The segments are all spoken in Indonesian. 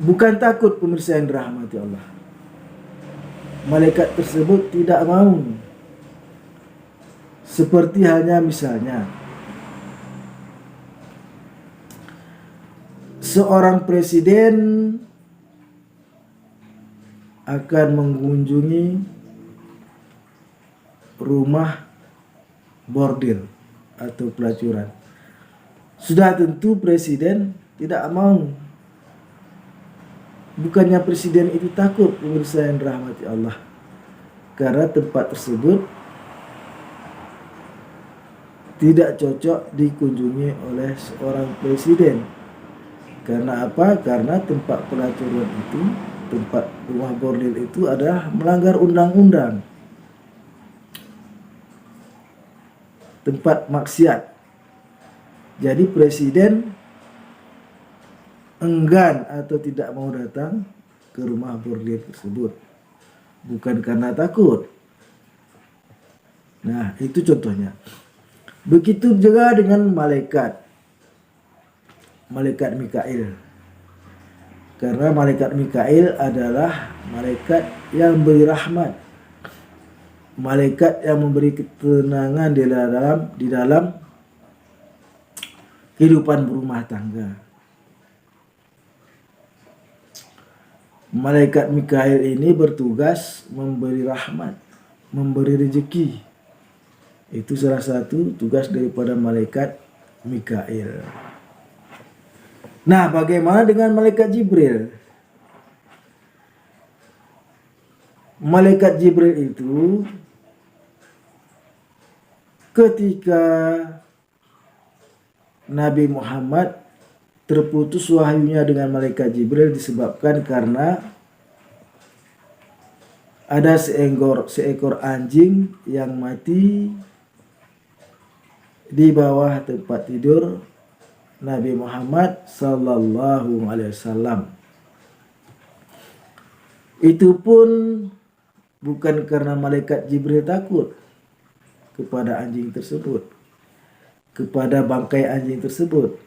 Bukan takut pemirsa yang dirahmati Allah. Malaikat tersebut tidak mau. Seperti hanya misalnya seorang presiden akan mengunjungi rumah bordil atau pelacuran. Sudah tentu presiden tidak mau. Bukannya presiden itu takut, pemirsa yang dirahmati Allah, karena tempat tersebut tidak cocok dikunjungi oleh seorang presiden. Karena apa? Karena tempat pelacuran itu, tempat rumah bordil itu adalah melanggar undang-undang, tempat maksiat. Jadi presiden enggan atau tidak mau datang ke rumah bordil tersebut, bukan karena takut. Nah, itu contohnya. Begitu juga dengan malaikat Mikail. Karena malaikat Mikail adalah malaikat yang beri rahmat, malaikat yang memberi ketenangan di dalam kehidupan berumah tangga. Malaikat Mikail ini bertugas memberi rahmat, memberi rezeki. Itu salah satu tugas daripada malaikat Mikail. Nah, bagaimana dengan malaikat Jibril? Malaikat Jibril itu ketika Nabi Muhammad terputus wahyunya dengan malaikat Jibril disebabkan karena ada seekor anjing yang mati di bawah tempat tidur Nabi Muhammad sallallahu alaihi wasallam. Itu pun bukan karena malaikat Jibril takut kepada anjing tersebut, kepada bangkai anjing tersebut.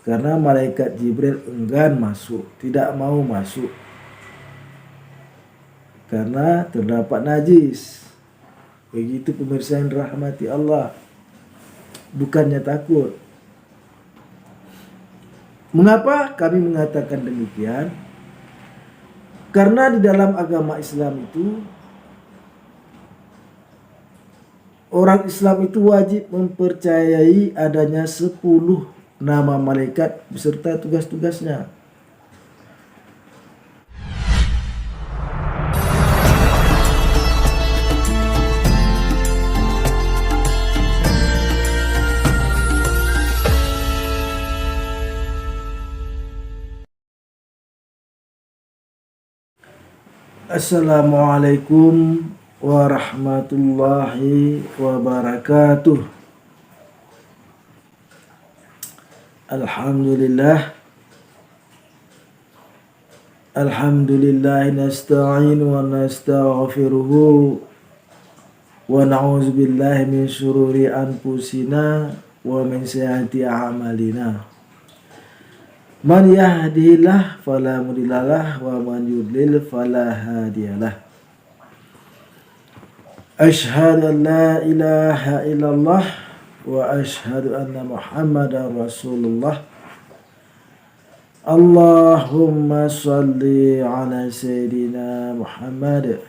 Karena malaikat Jibril enggan masuk, tidak mau masuk. Karena terdapat najis. Begitu pemirsa yang dirahmati Allah. Bukannya takut. Mengapa kami mengatakan demikian? Karena di dalam agama Islam itu, orang Islam itu wajib mempercayai adanya 10 nama malaikat beserta tugas-tugasnya. Assalamualaikum warahmatullahi wabarakatuh. Alhamdulillah nasta'in wa nastaghfiruhu wa na'udzu billahi min syururi anfusina wa min sayyiati a'malina. Man yahdihillah fala mudhillalah wa man yudlil fala hadiyalah. Asyhadu an la ilaha illallah wa asyhadu anna Muhammadar Rasulullah. Allahumma shalli ala sayyidina Muhammad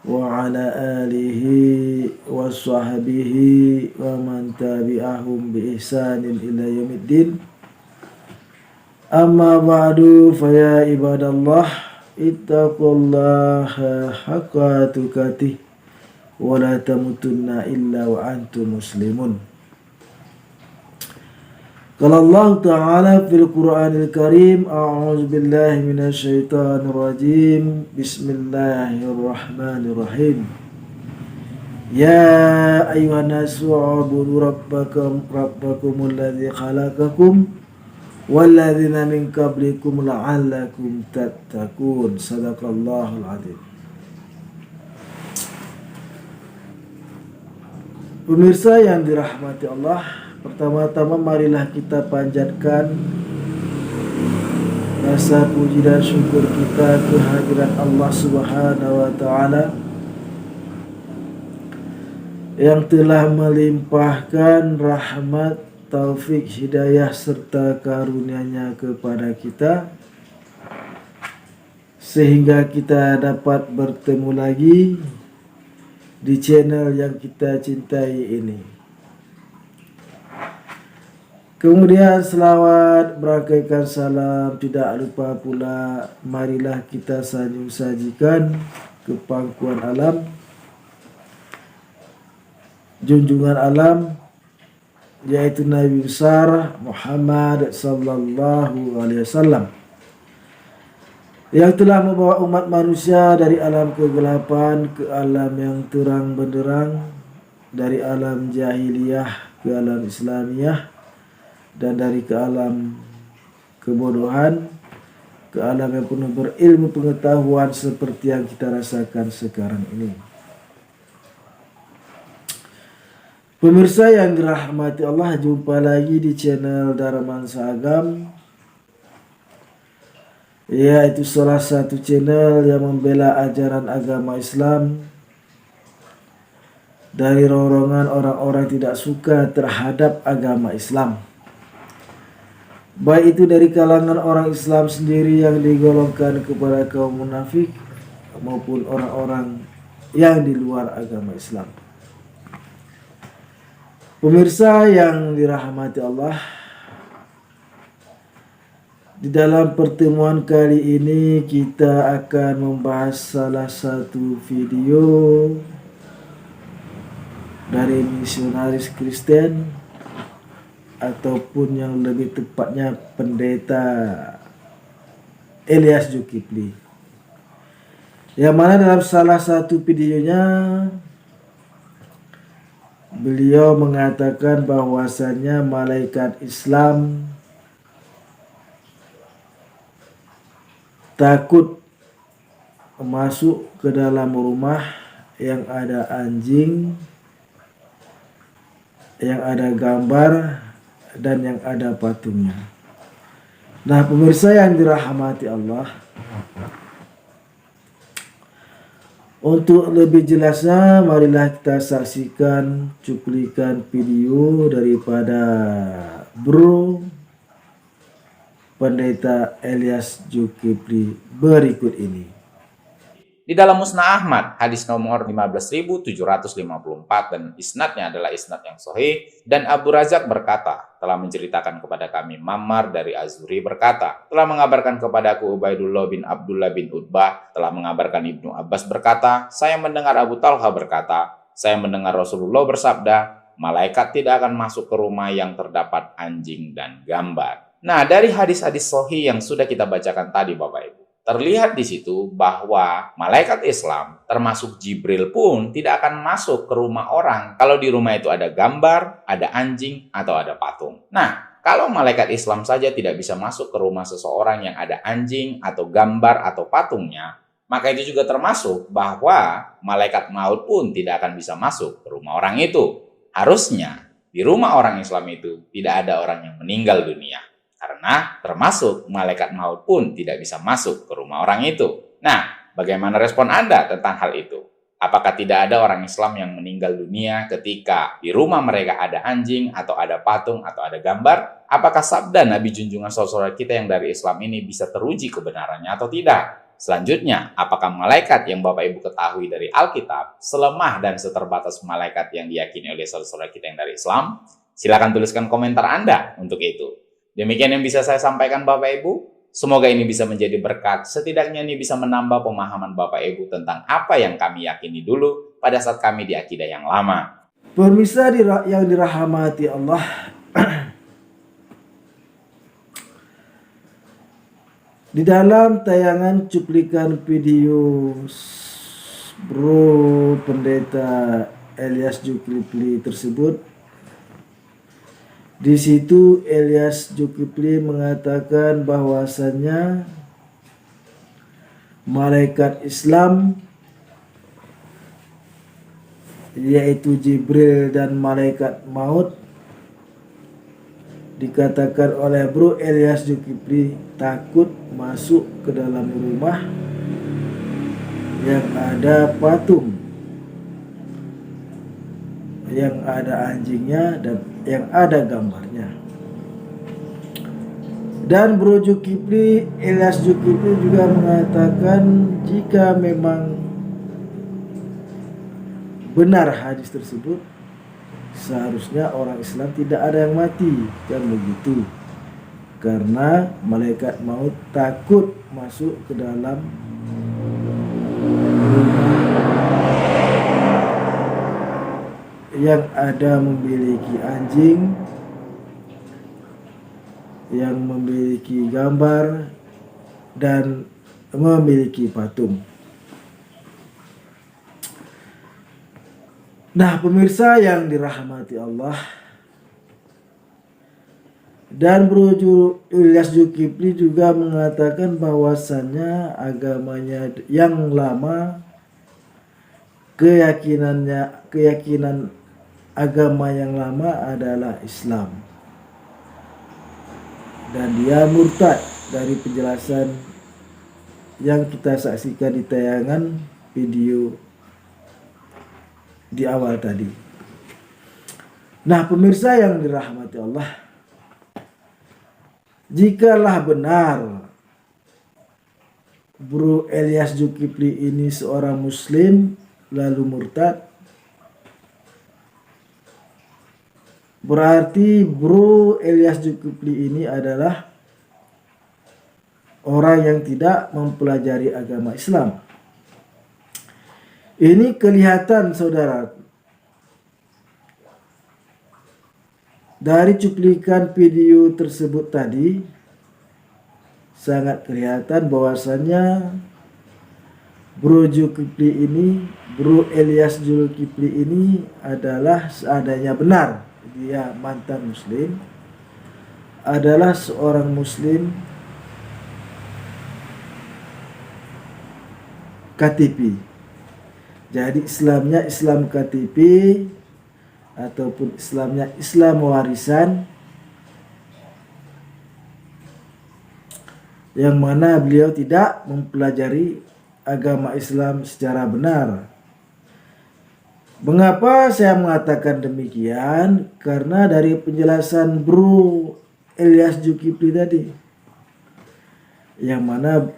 wa ala alihi wa sahbihi wa man tabi'ahum bi ihsanin ila yaumiddin. Amma ba'du, faya ibadallah, ittaqullaha haqqa tuqatih wa la tamutunna illa wa antum muslimun. Qala Allah Ta'ala fil Qur'anil Karim, a'udzu billahi minasy syaithanir rajim. Bismillahirrahmanirrahim. Ya ayyuhan nasu ubudu rabbakumul ladzi khalaqakum walladzina min qablikum la'allakum tattaqun. Sadaqallahul adzim. Pemirsa yang dirahmati Allah, pertama-tama marilah kita panjatkan rasa puji dan syukur kita kehadirat Allah Subhanahu wa taala yang telah melimpahkan rahmat, taufik, hidayah serta karunia-Nya kepada kita sehingga kita dapat bertemu lagi di channel yang kita cintai ini. Kemudian selawat berakaikan salam tidak lupa pula marilah kita sajikan ke pangkuan alam, junjungan alam, yaitu Nabi besar Muhammad sallallahu alaihi wasallam yang telah membawa umat manusia dari alam kegelapan ke alam yang terang benderang, dari alam jahiliyah ke alam Islamiyah, dan dari ke alam kebodohan ke alam yang penuh berilmu pengetahuan seperti yang kita rasakan sekarang ini. Pemirsa yang dirahmati Allah, jumpa lagi di channel Daramansa Agam, yaitu salah satu channel yang membela ajaran agama Islam dari ronrongan orang-orang tidak suka terhadap agama Islam, baik itu dari kalangan orang Islam sendiri yang digolongkan kepada kaum munafik maupun orang-orang yang di luar agama Islam. Pemirsa yang dirahmati Allah, di dalam pertemuan kali ini kita akan membahas salah satu video dari misionaris Kristen ataupun yang lebih tepatnya pendeta Elias Zulkifli, yang mana dalam salah satu videonya beliau mengatakan bahwasannya malaikat Islam takut masuk ke dalam rumah yang ada anjing, yang ada gambar, dan yang ada patungnya. Nah, pemirsa yang dirahmati Allah, untuk lebih jelasnya marilah kita saksikan cuplikan video daripada Bro Pendeta Elias Zulkifli berikut ini. Di dalam Musnad Ahmad, hadis nomor 15.754 dan isnadnya adalah isnad yang sahih, dan Abu Razak berkata, telah menceritakan kepada kami Mammar dari Az-Zuhri berkata, telah mengabarkan kepadaku Ubaidullah bin Abdullah bin Utbah, telah mengabarkan Ibnu Abbas berkata, saya mendengar Abu Talha berkata, saya mendengar Rasulullah bersabda, malaikat tidak akan masuk ke rumah yang terdapat anjing dan gambar. Nah, dari hadis-hadis sahih yang sudah kita bacakan tadi Bapak Ibu, terlihat di situ bahwa malaikat Islam termasuk Jibril pun tidak akan masuk ke rumah orang kalau di rumah itu ada gambar, ada anjing, atau ada patung. Nah, kalau malaikat Islam saja tidak bisa masuk ke rumah seseorang yang ada anjing atau gambar atau patungnya, maka itu juga termasuk bahwa malaikat maut pun tidak akan bisa masuk ke rumah orang itu. Harusnya di rumah orang Islam itu tidak ada orang yang meninggal dunia. Karena termasuk malaikat maut pun tidak bisa masuk ke rumah orang itu. Nah, bagaimana respon Anda tentang hal itu? Apakah tidak ada orang Islam yang meninggal dunia ketika di rumah mereka ada anjing, atau ada patung, atau ada gambar? Apakah sabda Nabi junjungan saudara kita yang dari Islam ini bisa teruji kebenarannya atau tidak? Selanjutnya, apakah malaikat yang Bapak Ibu ketahui dari Alkitab selemah dan seterbatas malaikat yang diyakini oleh saudara kita yang dari Islam? Silakan tuliskan komentar Anda untuk itu. Demikian yang bisa saya sampaikan Bapak Ibu. Semoga ini bisa menjadi berkat. Setidaknya ini bisa menambah pemahaman Bapak Ibu tentang apa yang kami yakini dulu pada saat kami di akidah yang lama. Pemirsa yang dirahmati Allah, di dalam tayangan cuplikan video Bro Pendeta Elias Zulkifli tersebut, di situ Elias Zulkifli mengatakan bahwasannya malaikat Islam, yaitu Jibril dan malaikat maut, dikatakan oleh Bro Ilyas Zulkifli takut masuk ke dalam rumah yang ada patung, yang ada anjingnya dan yang ada gambarnya. Dan Bro Zulkifli, Ilyas Zulkifli juga mengatakan jika memang benar hadis tersebut, seharusnya orang Islam tidak ada yang mati, kan begitu. Karena malaikat maut takut masuk ke dalam rumah yang ada memiliki anjing, yang memiliki gambar dan memiliki patung. Nah, pemirsa yang dirahmati Allah, dan Bro Ilyas Zulkifli juga mengatakan bahwasannya agamanya yang lama, keyakinan agama yang lama adalah Islam, dan dia murtad dari penjelasan yang kita saksikan di tayangan video di awal tadi. Nah, pemirsa yang dirahmati Allah, jikalah benar Bro Ilyas Zulkifli ini seorang muslim lalu murtad, berarti Bro Ilyas Zulkifli ini adalah orang yang tidak mempelajari agama Islam. Ini kelihatan, saudara, dari cuplikan video tersebut tadi. Sangat kelihatan bahwasannya Bro Ilyas Zulkifli ini adalah seadanya benar dia mantan muslim, adalah seorang muslim KTP. Jadi Islamnya Islam KTP ataupun Islamnya Islam warisan, yang mana beliau tidak mempelajari agama Islam secara benar. Mengapa saya mengatakan demikian? Karena dari penjelasan Bro Ilyas Zulkifli tadi, yang mana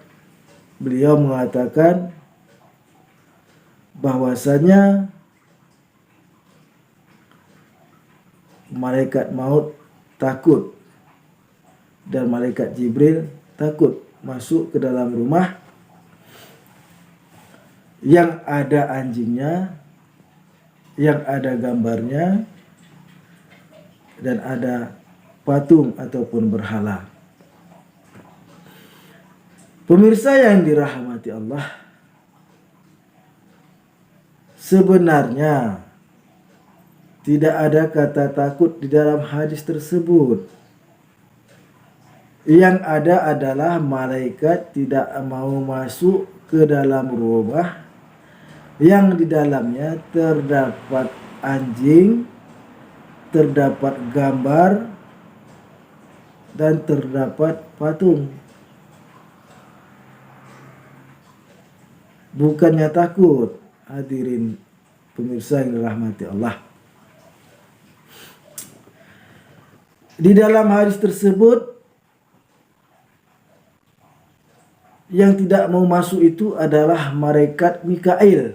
beliau mengatakan bahwasanya malaikat maut takut dan malaikat Jibril takut masuk ke dalam rumah yang ada anjingnya, yang ada gambarnya, dan ada patung ataupun berhala. Pemirsa yang dirahmati Allah, sebenarnya tidak ada kata takut di dalam hadis tersebut. Yang ada adalah malaikat tidak mau masuk ke dalam rumah yang di dalamnya terdapat anjing, terdapat gambar, dan terdapat patung. Bukannya takut, hadirin pemirsa yang dirahmati Allah. Di dalam hadis tersebut, yang tidak mau masuk itu adalah malaikat Mikail,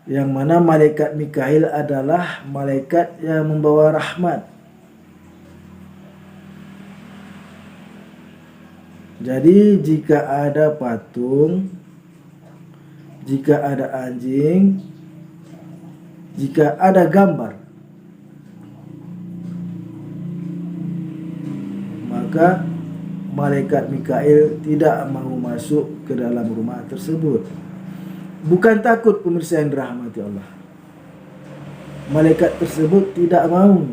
yang mana malaikat Mikail adalah malaikat yang membawa rahmat. Jadi jika ada patung, jika ada anjing, jika ada gambar, maka malaikat Mikail tidak mau masuk ke dalam rumah tersebut. Bukan takut, pemirsa yang dirahmati Allah. Malaikat tersebut tidak mau.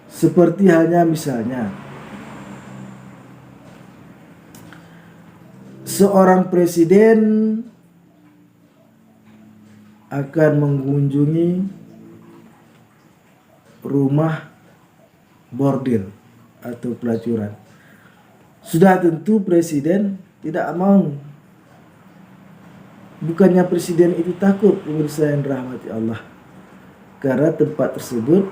Seperti hanya misalnya seorang presiden akan mengunjungi rumah bordil atau pelacuran. Sudah tentu presiden tidak mau. Bukannya presiden itu takut, pemirsa yang dirahmati Allah, karena tempat tersebut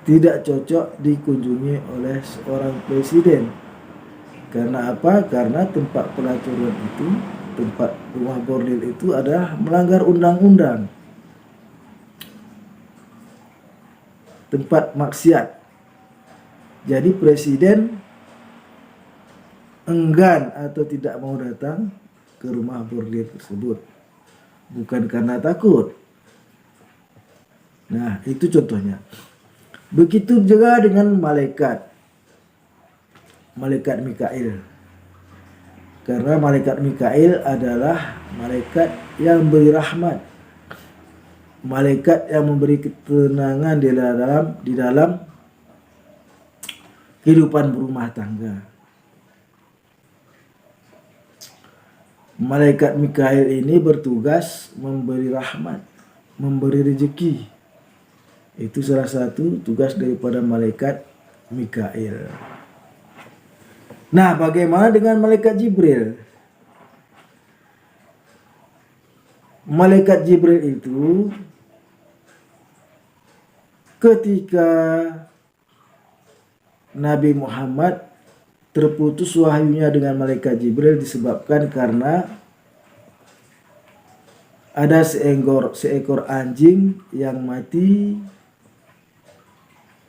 tidak cocok dikunjungi oleh seorang presiden. Karena apa? Karena tempat pelacuran itu, tempat rumah bordil itu adalah melanggar undang-undang, tempat maksiat. Jadi presiden enggan atau tidak mau datang ke rumah bordil tersebut, bukan karena takut. Nah, itu contohnya. Begitu juga dengan malaikat Mikail. Karena malaikat Mikail adalah malaikat yang beri rahmat, malaikat yang memberi ketenangan di dalam kehidupan berumah tangga. Malaikat Mikail ini bertugas memberi rahmat, memberi rezeki. Itu salah satu tugas daripada malaikat Mikail. Nah, bagaimana dengan malaikat Jibril? Malaikat Jibril itu ketika Nabi Muhammad terputus wahyunya dengan malaikat Jibril disebabkan karena ada seekor anjing yang mati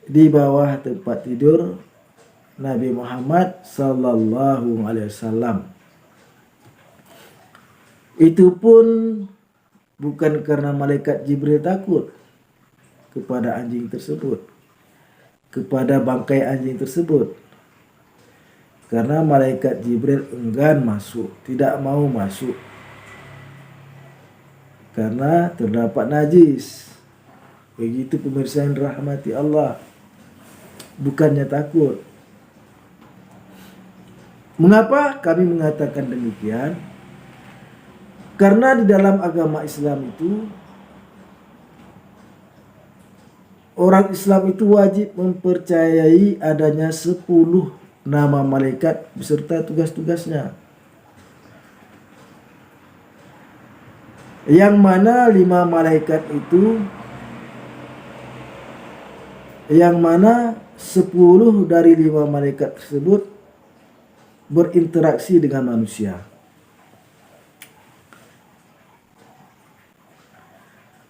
di bawah tempat tidur Nabi Muhammad sallallahu alaihi wasallam. Itu pun bukan karena malaikat Jibril takut kepada anjing tersebut, kepada bangkai anjing tersebut. Karena malaikat Jibril enggan masuk, tidak mau masuk. Karena terdapat najis. Begitu pemirsa yang dirahmati Allah. Bukannya takut. Mengapa kami mengatakan demikian? Karena di dalam agama Islam itu, orang Islam itu wajib mempercayai adanya 10 nama malaikat beserta tugas-tugasnya. Yang mana 5 malaikat itu, yang mana 10 dari 5 malaikat tersebut berinteraksi dengan manusia.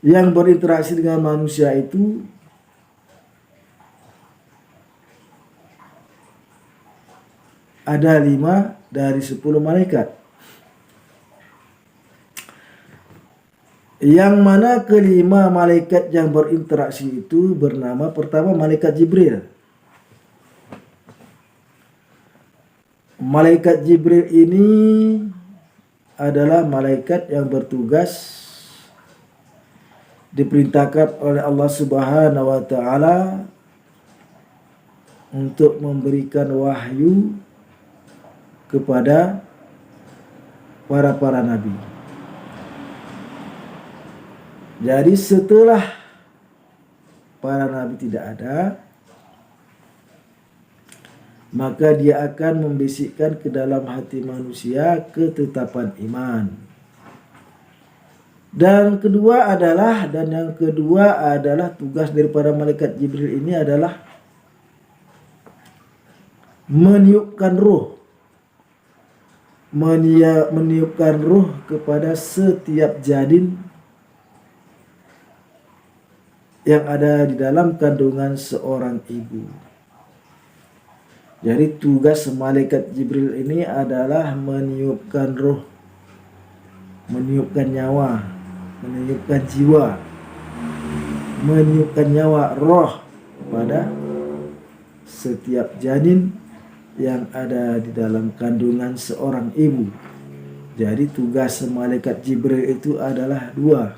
Yang berinteraksi dengan manusia itu ada 5 dari 10 malaikat. Yang mana kelima malaikat yang berinteraksi itu bernama pertama malaikat Jibril. Malaikat Jibril ini adalah malaikat yang bertugas diperintahkan oleh Allah Subhanahu wa taala untuk memberikan wahyu kepada para nabi. Jadi setelah para nabi tidak ada, maka dia akan membisikkan ke dalam hati manusia ketetapan iman. Dan yang kedua adalah tugas daripada malaikat Jibril ini adalah meniupkan ruh. Meniupkan ruh kepada setiap janin yang ada di dalam kandungan seorang ibu. Jadi tugas malaikat Jibril ini adalah meniupkan ruh, meniupkan nyawa, meniupkan jiwa, meniupkan nyawa roh pada setiap janin yang ada di dalam kandungan seorang ibu. Jadi tugas malaikat Jibril itu adalah 2.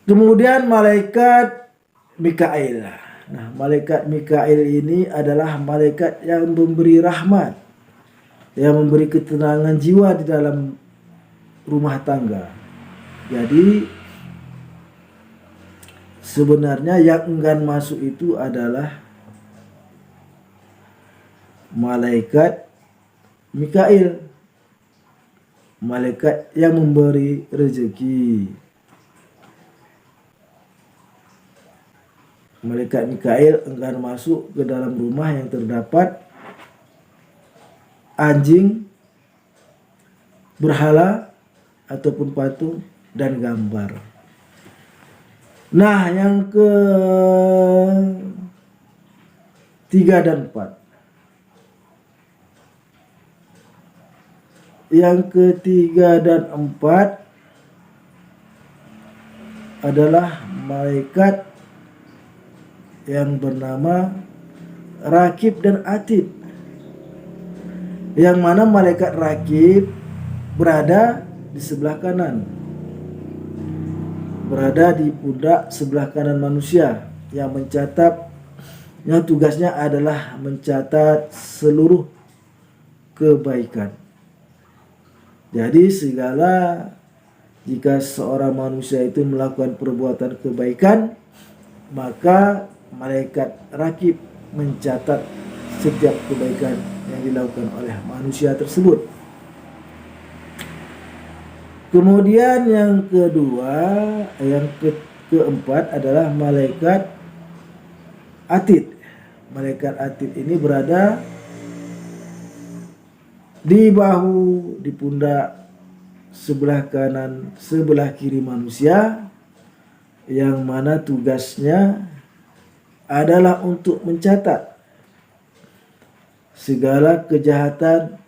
Kemudian malaikat Mikail. Nah, malaikat Mikail ini adalah malaikat yang memberi rahmat, yang memberi ketenangan jiwa di dalam rumah tangga. Jadi sebenarnya yang enggan masuk itu adalah malaikat Mikail, malaikat yang memberi rezeki. Malaikat Mikail enggan masuk ke dalam rumah yang terdapat anjing, berhala, ataupun patung dan gambar. Nah, yang ke-3 dan 4. Yang ke-3 dan 4 adalah malaikat yang bernama Rakib dan Atid. Yang mana malaikat Rakib berada di sebelah kanan, berada di pundak sebelah kanan manusia, yang mencatat, yang tugasnya adalah mencatat seluruh kebaikan. Jadi jika seorang manusia itu melakukan perbuatan kebaikan, maka malaikat Rakib mencatat setiap kebaikan yang dilakukan oleh manusia tersebut. Kemudian yang keempat adalah malaikat Atid. Malaikat Atid ini berada di bahu, di pundak sebelah kanan, sebelah kiri manusia, yang mana tugasnya adalah untuk mencatat segala kejahatan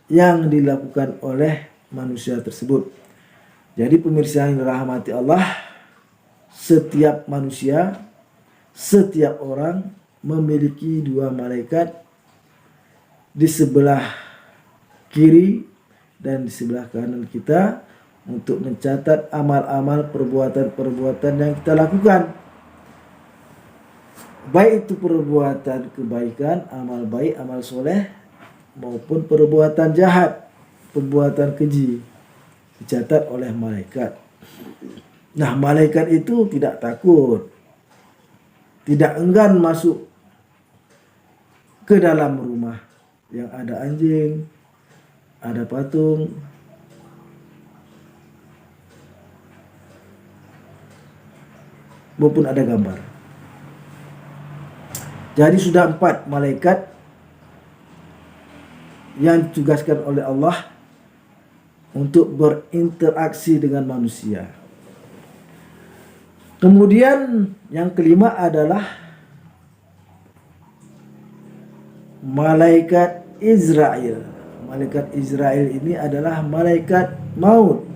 yang dilakukan oleh manusia tersebut. Jadi pemirsa yang dirahmati Allah, setiap manusia, setiap orang memiliki 2 malaikat di sebelah kiri dan di sebelah kanan kita untuk mencatat amal-amal, perbuatan-perbuatan yang kita lakukan. Baik itu perbuatan kebaikan, amal baik, amal soleh, maupun perbuatan jahat, perbuatan keji, dicatat oleh malaikat. Nah, malaikat itu tidak takut, tidak enggan masuk ke dalam rumah yang ada anjing, ada patung, maupun ada gambar. Jadi sudah 4 malaikat yang ditugaskan oleh Allah untuk berinteraksi dengan manusia. Kemudian yang kelima adalah malaikat Israel. Malaikat Israel ini adalah malaikat maut,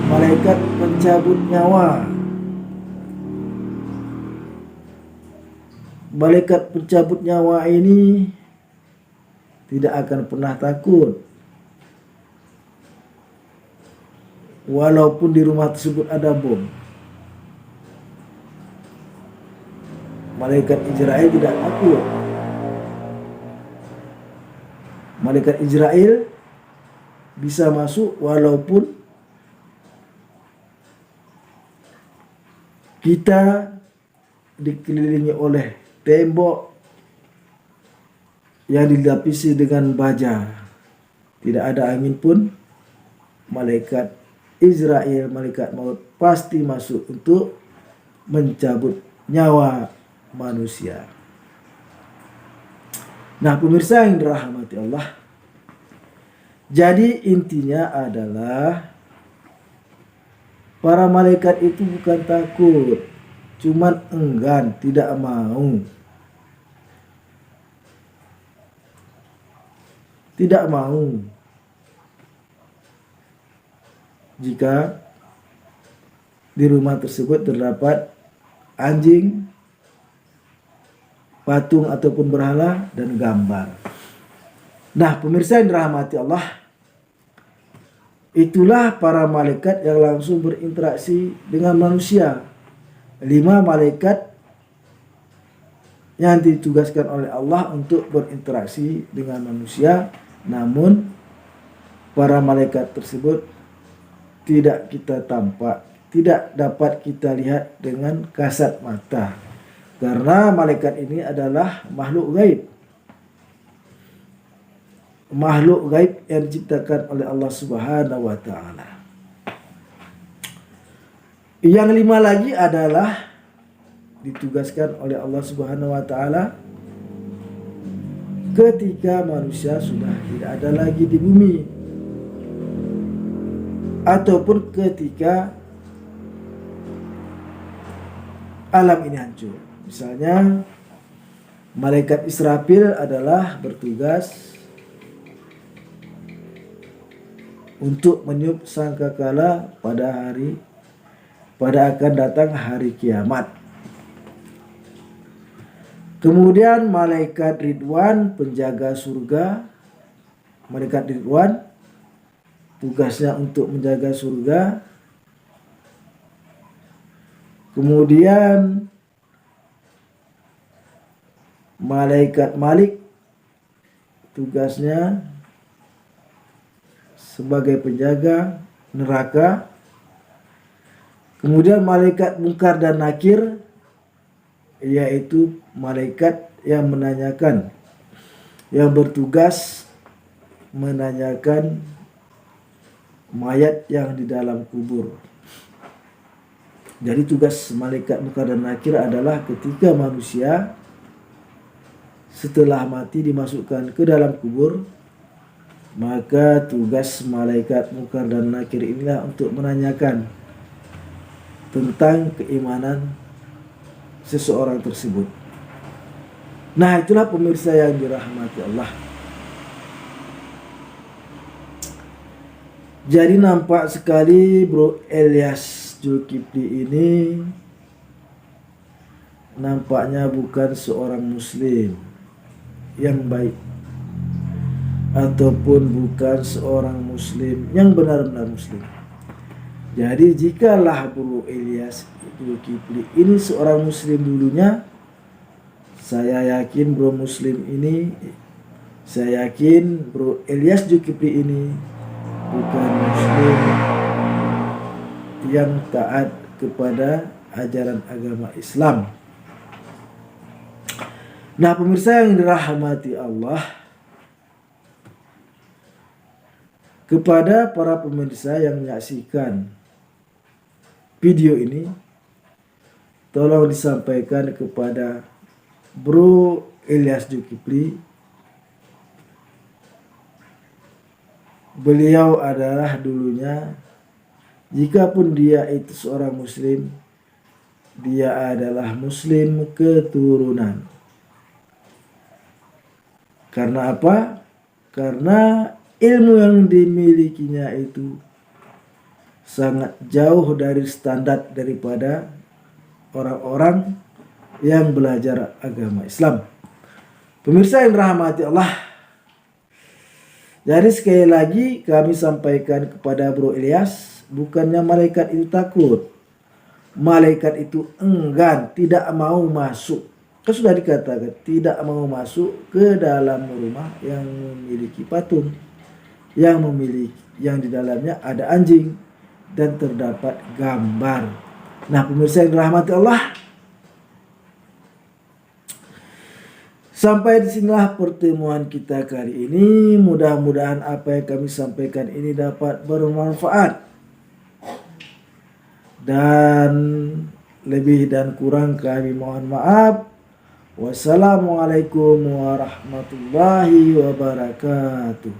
malaikat pencabut nyawa. Malaikat pencabut nyawa ini tidak akan pernah takut, walaupun di rumah tersebut ada bom. Malaikat Israel tidak takut. Malaikat Israel bisa masuk walaupun kita dikelilingi oleh tembok yang dilapisi dengan baja, tidak ada angin pun, malaikat Israel, malaikat maut, pasti masuk untuk mencabut nyawa manusia. Nah, pemirsa yang dirahmati Allah, jadi intinya adalah para malaikat itu bukan takut, cuman enggan, tidak mau. Tidak mau jika di rumah tersebut terdapat anjing, patung ataupun berhala, dan gambar. Nah, pemirsa yang dirahmati Allah, itulah para malaikat yang langsung berinteraksi dengan manusia. 5 malaikat yang ditugaskan oleh Allah untuk berinteraksi dengan manusia, namun para malaikat tersebut tidak kita tampak, tidak dapat kita lihat dengan kasat mata. Karena malaikat ini adalah makhluk gaib. Makhluk gaib yang diciptakan oleh Allah Subhanahu wa taala. Yang 5 lagi adalah ditugaskan oleh Allah Subhanahu wa taala ketika manusia sudah tidak ada lagi di bumi, ataupun ketika alam ini hancur. Misalnya malaikat Israfil adalah bertugas untuk meniup sangkakala pada akan datang hari kiamat. Kemudian malaikat Ridwan, penjaga surga. Malaikat Ridwan tugasnya untuk menjaga surga. Kemudian malaikat Malik tugasnya sebagai penjaga neraka. Kemudian malaikat Munkar dan Nakir, yaitu malaikat yang menanyakan, yang bertugas menanyakan mayat yang di dalam kubur. Jadi tugas malaikat Munkar dan Nakir adalah ketika manusia setelah mati dimasukkan ke dalam kubur, maka tugas malaikat Munkar dan Nakir inilah untuk menanyakan tentang keimanan seseorang tersebut. Nah, itulah pemirsa yang dirahmati Allah. Jadi nampak sekali Bro Ilyas Zulkifli ini nampaknya bukan seorang muslim yang baik, ataupun bukan seorang muslim yang benar-benar muslim. Jadi jikalah Bro Ilyas Zulkifli ini seorang muslim dulunya, saya yakin Bro Ilyas Zulkifli ini bukan muslim yang taat kepada ajaran agama Islam. Nah, pemirsa yang dirahmati Allah, kepada para pemirsa yang menyaksikan video ini, tolong disampaikan kepada Bro Ilyas Zulkifli, beliau adalah dulunya, jikapun dia itu seorang muslim, dia adalah muslim keturunan. Karena apa? Karena ilmu yang dimilikinya itu sangat jauh dari standar daripada orang-orang yang belajar agama Islam. Pemirsa yang dirahmati Allah, jadi sekali lagi kami sampaikan kepada Bro Ilyas, bukannya malaikat itu takut, malaikat itu enggan, tidak mau masuk. Kan sudah dikatakan tidak mau masuk ke dalam rumah yang memiliki patung, yang di dalamnya ada anjing dan terdapat gambar. Nah, pemirsa yang dirahmati Allah, sampai disinilah pertemuan kita kali ini. Mudah-mudahan apa yang kami sampaikan ini dapat bermanfaat, dan lebih dan kurang kami mohon maaf. Wassalamualaikum warahmatullahi wabarakatuh.